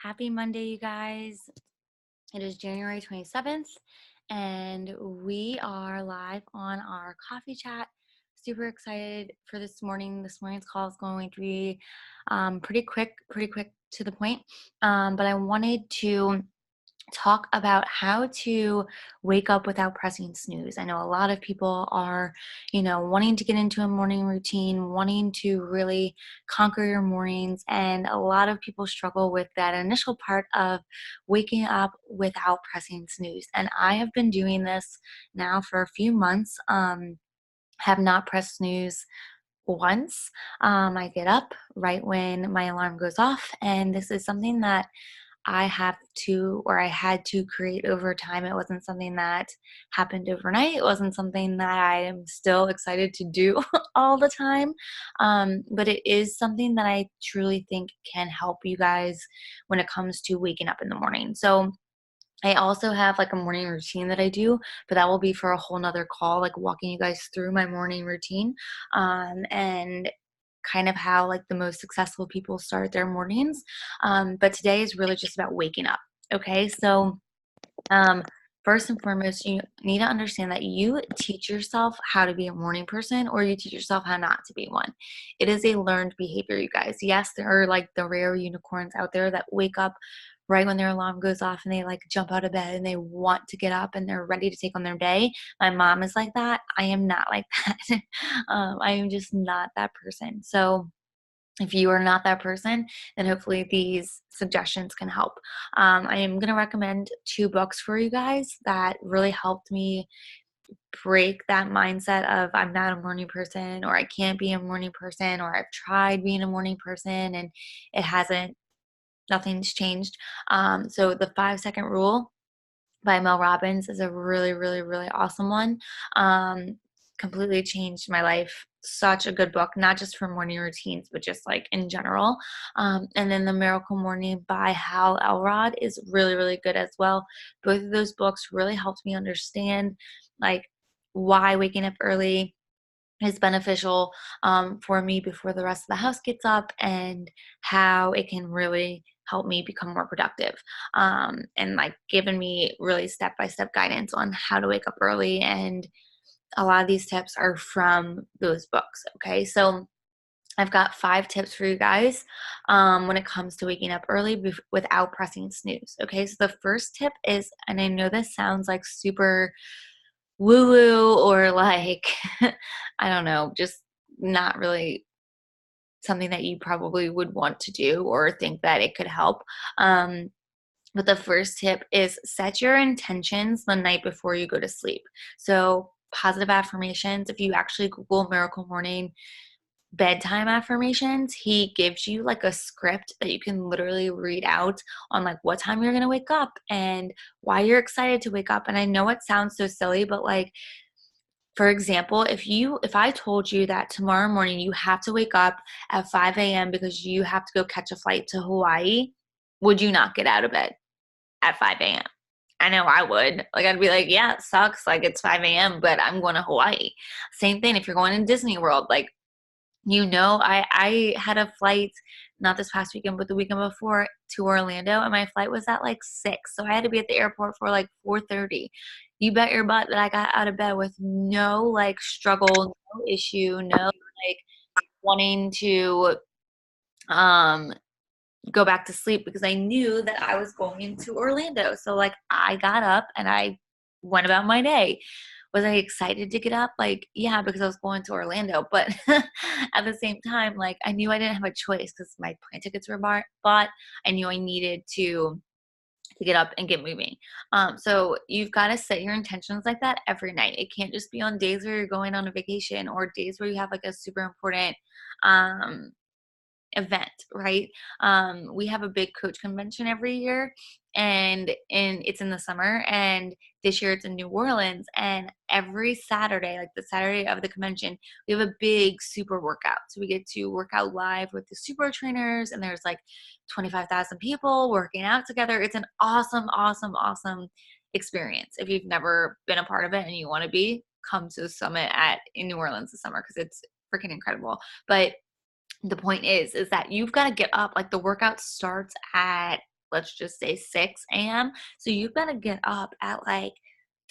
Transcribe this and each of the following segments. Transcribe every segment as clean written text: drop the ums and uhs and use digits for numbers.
Happy Monday, you guys. It is January 27th, and we are live on our coffee chat. Super excited for this morning. This morning's call is going to be pretty quick to the point. But I wanted to talk about how to wake up without pressing snooze. I know a lot of people are, wanting to get into a morning routine, wanting to really conquer your mornings, and a lot of people struggle with that initial part of waking up without pressing snooze. And I have been doing this now for a few months. Have not pressed snooze once. I get up right when my alarm goes off, and this is something that I had to create over time. It wasn't something that happened overnight. It wasn't something that I am still excited to do all the time. But it is something that I truly think can help you guys when it comes to waking up in the morning. So I also have like a morning routine that I do, but that will be for a whole nother call, like walking you guys through my morning routine. And kind of how like the most successful people start their mornings. But today is really just about waking up. Okay. So, um, first and foremost, you need to understand that you teach yourself how to be a morning person or you teach yourself how not to be one. It is a learned behavior, you guys. Yes, there are like the rare unicorns out there that wake up right when their alarm goes off and they like jump out of bed and they want to get up and they're ready to take on their day. My mom is like that. I am not like that. I am just not that person. So, if you are not that person, then hopefully these suggestions can help. I am going to recommend two books for you guys that really helped me break that mindset of I'm not a morning person or I can't be a morning person or I've tried being a morning person and it hasn't, nothing's changed. So the 5 second rule by Mel Robbins is a really, really, really awesome one. Completely changed my life. Such a good book, not just for morning routines, but just like in general. And then The Miracle Morning by Hal Elrod is really, really good as well. Both of those books really helped me understand like why waking up early is beneficial for me before the rest of the house gets up and how it can really help me become more productive and like giving me really step-by-step guidance on how to wake up early, and a lot of these tips are from those books. Okay, so I've got 5 tips for you guys when it comes to waking up early without pressing snooze. Okay, so the first tip is, and I know this sounds like super woo woo or like, I don't know, just not really something that you probably would want to do or think that it could help. Um, but the first tip is set your intentions the night before you go to sleep. So, positive affirmations, if you actually Google Miracle Morning bedtime affirmations, he gives you like a script that you can literally read out on like what time you're going to wake up and why you're excited to wake up. And I know it sounds so silly, but like, for example, if I told you that tomorrow morning you have to wake up at 5 a.m. because you have to go catch a flight to Hawaii, would you not get out of bed at 5 a.m.? I know I would. Like, I'd be like, yeah, it sucks. Like, it's 5 a.m., but I'm going to Hawaii. Same thing if you're going to Disney World. Like, I had a flight not this past weekend, but the weekend before to Orlando, and my flight was at like 6. So I had to be at the airport for like 4:30. You bet your butt that I got out of bed with no like struggle, no issue, no like wanting to um go back to sleep because I knew that I was going to Orlando. So like I got up and I went about my day. Was I excited to get up? Like, yeah, because I was going to Orlando. But at the same time, like I knew I didn't have a choice because my plane tickets were bought. I knew I needed to get up and get moving. So you've got to set your intentions like that every night. It can't just be on days where you're going on a vacation or days where you have like a super important um event, right? We have a big coach convention every year, and it's in the summer. And this year it's in New Orleans. And every Saturday, like the Saturday of the convention, we have a big super workout. So we get to work out live with the super trainers, and there's like 25,000 people working out together. It's an awesome, awesome, awesome experience. If you've never been a part of it and you want to be, come to the summit at in New Orleans this summer because it's freaking incredible. But the point is that you've got to get up. Like the workout starts at let's just say 6 a.m. So you've got to get up at like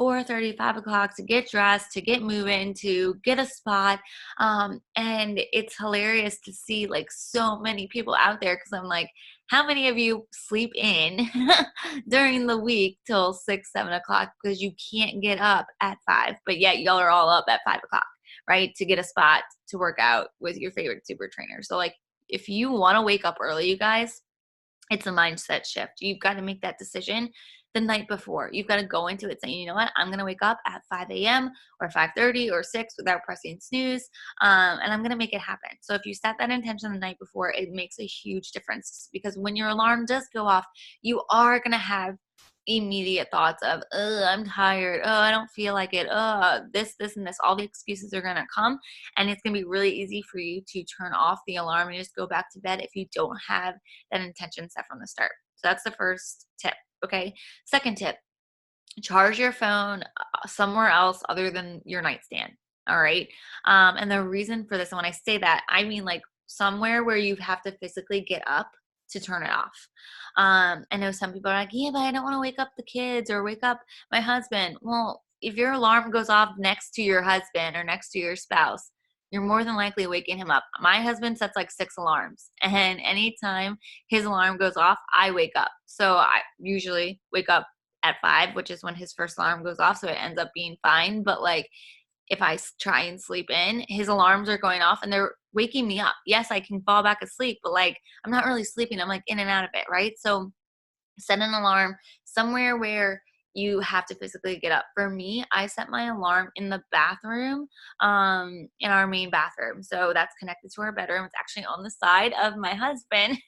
4:30, 5 o'clock to get dressed, to get moving, to get a spot. And it's hilarious to see like so many people out there, because I'm like, how many of you sleep in during the week till 6, 7 o'clock because you can't get up at 5, but yet y'all are all up at 5 o'clock, right? To get a spot to work out with your favorite super trainer. So like, if you want to wake up early, you guys, it's a mindset shift. You've got to make that decision the night before. You've got to go into it saying, you know what, I'm going to wake up at 5 a.m. or 5:30 or 6 without pressing snooze, and I'm going to make it happen. So if you set that intention the night before, it makes a huge difference, because when your alarm does go off, you are going to have immediate thoughts of, I'm tired. Oh, I don't feel like it. This, and this. All the excuses are going to come, and it's going to be really easy for you to turn off the alarm and just go back to bed if you don't have that intention set from the start. So that's the first tip. Okay. Second tip, charge your phone somewhere else other than your nightstand. All right. And the reason for this, and when I say that, I mean like somewhere where you have to physically get up to turn it off. I know some people are like, yeah, but I don't want to wake up the kids or wake up my husband. Well, if your alarm goes off next to your husband or next to your spouse, you're more than likely waking him up. My husband sets like 6 alarms, and anytime his alarm goes off, I wake up. So I usually wake up at 5, which is when his first alarm goes off. So it ends up being fine. But like, if I try and sleep in, his alarms are going off and they're waking me up. Yes, I can fall back asleep, but like, I'm not really sleeping. I'm like in and out of it, right? So set an alarm somewhere where you have to physically get up. For me, I set my alarm in the bathroom, in our main bathroom. So that's connected to our bedroom. It's actually on the side of my husband.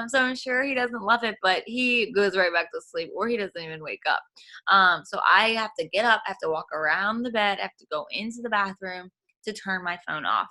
So I'm sure he doesn't love it, but he goes right back to sleep, or he doesn't even wake up. So I have to get up, I have to walk around the bed, I have to go into the bathroom to turn my phone off.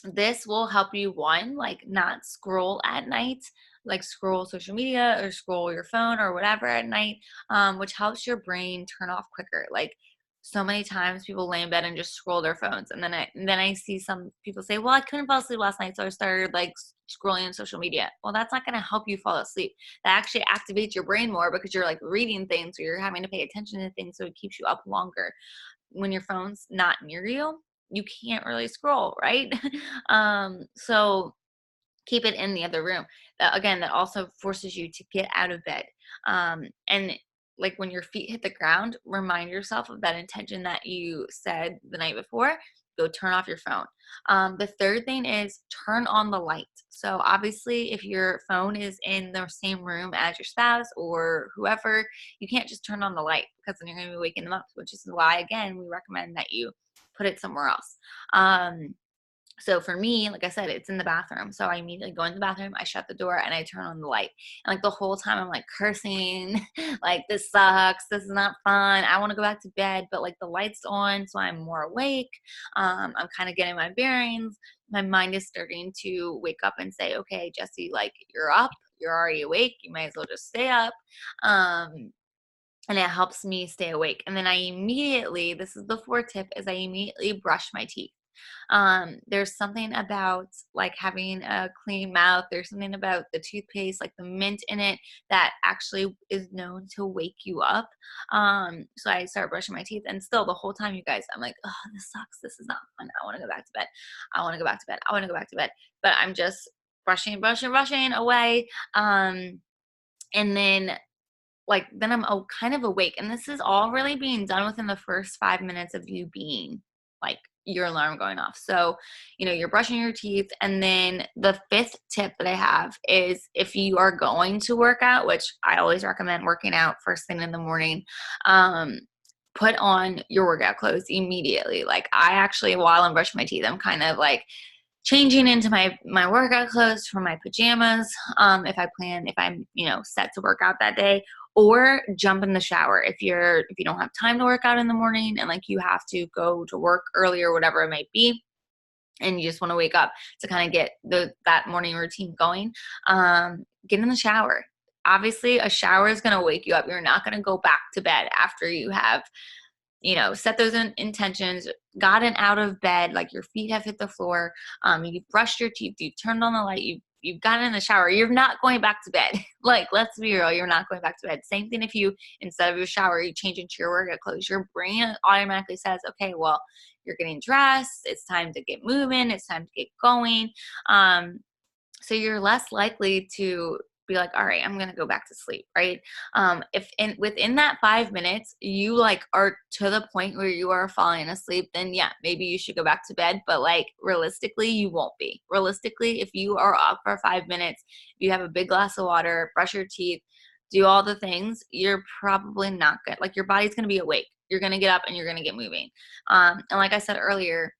This will help you, one, like not scroll at night, like scroll social media or scroll your phone or whatever at night, which helps your brain turn off quicker. Like, so many times people lay in bed and just scroll their phones, and then I see some people say, well, I couldn't fall asleep last night, so I started like scrolling on social media. Well, that's not going to help you fall asleep. That actually activates your brain more, because you're like reading things, or you're having to pay attention to things, so it keeps you up longer. When your phone's not near you, you can't really scroll, right? So keep it in the other room. Again, that also forces you to get out of bed. And like, when your feet hit the ground, remind yourself of that intention that you said the night before. Go turn off your phone. The third thing is turn on the light. So obviously, if your phone is in the same room as your spouse or whoever, you can't just turn on the light, because then you're going to be waking them up, which is why, again, we recommend that you put it somewhere else. So for me, like I said, it's in the bathroom. So I immediately go in the bathroom, I shut the door, and I turn on the light. And like, the whole time I'm like cursing, like, this sucks. This is not fun. I want to go back to bed, but like, the light's on, so I'm more awake. I'm kind of getting my bearings. My mind is starting to wake up and say, okay, Jesse, like, you're up. You're already awake. You might as well just stay up. And it helps me stay awake. And then I immediately, this is the fourth tip, is I immediately brush my teeth. There's something about like having a clean mouth. There's something about the toothpaste, like the mint in it, that actually is known to wake you up. So I start brushing my teeth, and still the whole time, you guys, I'm like, oh, this sucks. This is not fun. I want to go back to bed. I want to go back to bed. I want to go back to bed. But I'm just brushing away. And then like, then I'm kind of awake. And this is all really being done within the first 5 minutes of you being like, your alarm going off. So, you're brushing your teeth. And then the fifth tip that I have is, if you are going to work out, which I always recommend working out first thing in the morning, put on your workout clothes immediately. Like, I actually, while I'm brushing my teeth, I'm kind of like changing into my workout clothes from my pajamas, if I'm set to work out that day, or jump in the shower if you don't have time to work out in the morning, and like, you have to go to work early or whatever it might be, and you just want to wake up to kind of get that morning routine going. Get in the shower. Obviously, a shower is going to wake you up. You're not going to go back to bed after you have set those intentions, gotten out of bed, like your feet have hit the floor, you've brushed your teeth, you've turned on the light, You've gotten in the shower. You're not going back to bed. Like, let's be real. You're not going back to bed. Same thing if you, instead of your shower, you change into your workout clothes. Your brain automatically says, okay, well, you're getting dressed. It's time to get moving. It's time to get going. So you're less likely to be like, all right, I'm going to go back to sleep. Right. If within that 5 minutes, you like are to the point where you are falling asleep, then yeah, maybe you should go back to bed. But like realistically, you won't be. Realistically, if you are up for 5 minutes, you have a big glass of water, brush your teeth, do all the things, you're probably not good. Like your body's going to be awake. You're going to get up and you're going to get moving. And like I said earlier,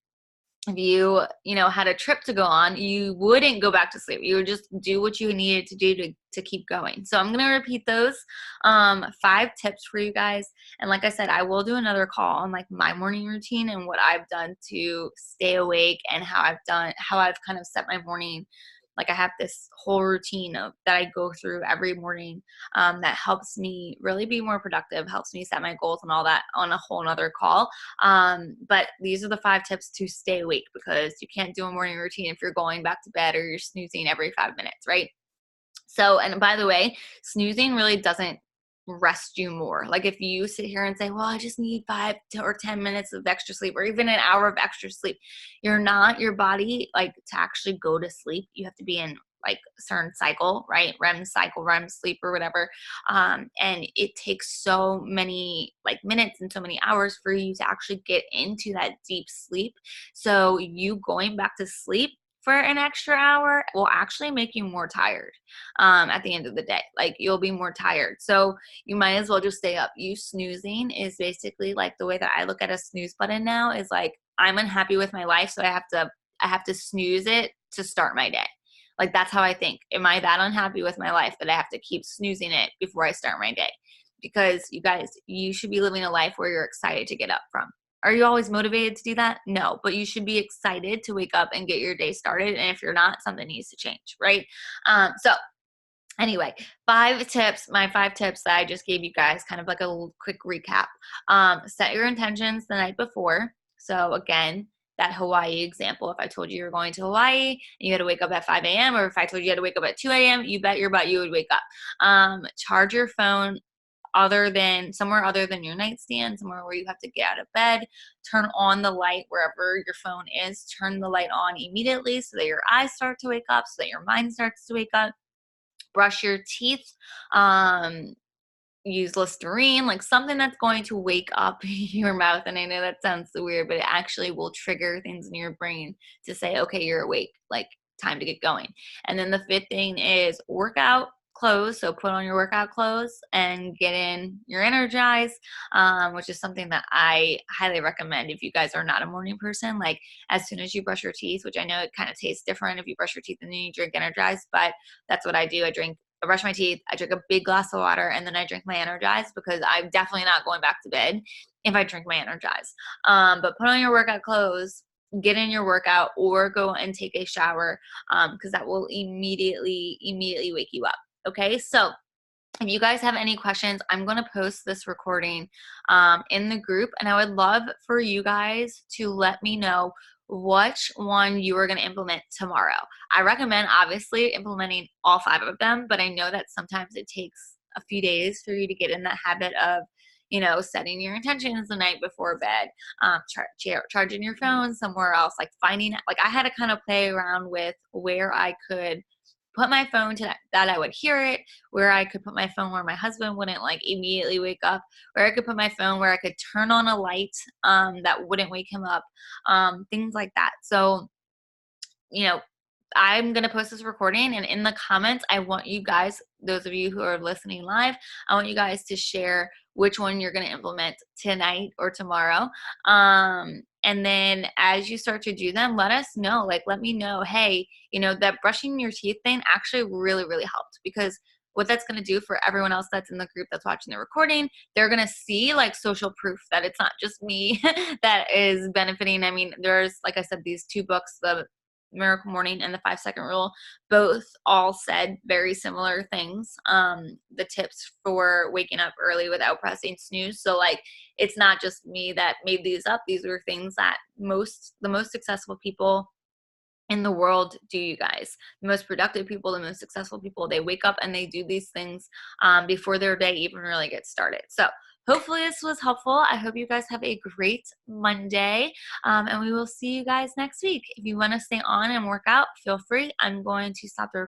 if you know, had a trip to go on, you wouldn't go back to sleep. You would just do what you needed to do to keep going. So I'm going to repeat those 5 tips for you guys. And like I said, I will do another call on like my morning routine and what I've done to stay awake and how I've kind of set my morning. Like I have this whole routine that I go through every morning that helps me really be more productive, helps me set my goals and all that on a whole nother call. But these are the 5 tips to stay awake, because you can't do a morning routine if you're going back to bed or you're snoozing every 5 minutes, right? So, and by the way, snoozing really doesn't rest you more. Like if you sit here and say, well, I just need 5 or 10 minutes of extra sleep, or even an hour of extra sleep, you're not, your body, like to actually go to sleep, you have to be in like a certain cycle, right? REM cycle, REM sleep or whatever. And it takes so many like minutes and so many hours for you to actually get into that deep sleep. So you going back to sleep for an extra hour will actually make you more tired at the end of the day. Like you'll be more tired. So you might as well just stay up. You snoozing is basically like, the way that I look at a snooze button now is like, I'm unhappy with my life, so I have to snooze it to start my day. Like that's how I think. Am I that unhappy with my life that I have to keep snoozing it before I start my day? Because you guys, you should be living a life where you're excited to get up from. Are you always motivated to do that? No, but you should be excited to wake up and get your day started. And if you're not, something needs to change, right? So anyway, 5 tips, my 5 tips that I just gave you guys, kind of like a quick recap. Set your intentions the night before. So again, that Hawaii example, if I told you you're going to Hawaii and you had to wake up at 5 a.m. or if I told you you had to wake up at 2 a.m., you bet your butt you would wake up. Charge your phone somewhere other than your nightstand, somewhere where you have to get out of bed. Turn on the light wherever your phone is. Turn the light on immediately so that your eyes start to wake up, so that your mind starts to wake up. Brush your teeth. Use Listerine, like something that's going to wake up your mouth. And I know that sounds so weird, but it actually will trigger things in your brain to say, okay, you're awake, like time to get going. And then the 5th thing is workout clothes. So put on your workout clothes and get in your energize, which is something that I highly recommend if you guys are not a morning person. Like as soon as you brush your teeth, which I know it kind of tastes different if you brush your teeth and then you drink energize, but that's what I do. I brush my teeth, I drink a big glass of water, and then I drink my Energize, because I'm definitely not going back to bed if I drink my Energize. But put on your workout clothes, get in your workout, or go and take a shower, because that will immediately wake you up. Okay, so if you guys have any questions, I'm going to post this recording in the group, and I would love for you guys to let me know which one you are going to implement tomorrow. I recommend obviously implementing all 5 of them, but I know that sometimes it takes a few days for you to get in that habit of, you know, setting your intentions the night before bed, charging your phone somewhere else, like like I had to kind of play around with where I could put my phone to that I would hear it, where I could put my phone where my husband wouldn't like immediately wake up, where I could put my phone where I could turn on a light that wouldn't wake him up, things like that. So, you know, I'm going to post this recording, and in the comments, I want you guys, those of you who are listening live, I want you guys to share which one you're going to implement tonight or tomorrow. And then as you start to do them, let us know, like, let me know, hey, you know, that brushing your teeth thing actually really, really helped, because what that's going to do for everyone else that's in the group that's watching the recording, they're going to see like social proof that it's not just me that is benefiting. I mean, there's, like I said, these 2 books, the Miracle Morning and the 5-second rule, both all said very similar things. The tips for waking up early without pressing snooze. So like, it's not just me that made these up. These were things that the most successful people in the world do you guys? The most productive people, the most successful people, they wake up and they do these things before their day even really gets started. So hopefully this was helpful. I hope you guys have a great Monday, and we will see you guys next week. If you want to stay on and work out, feel free. I'm going to stop the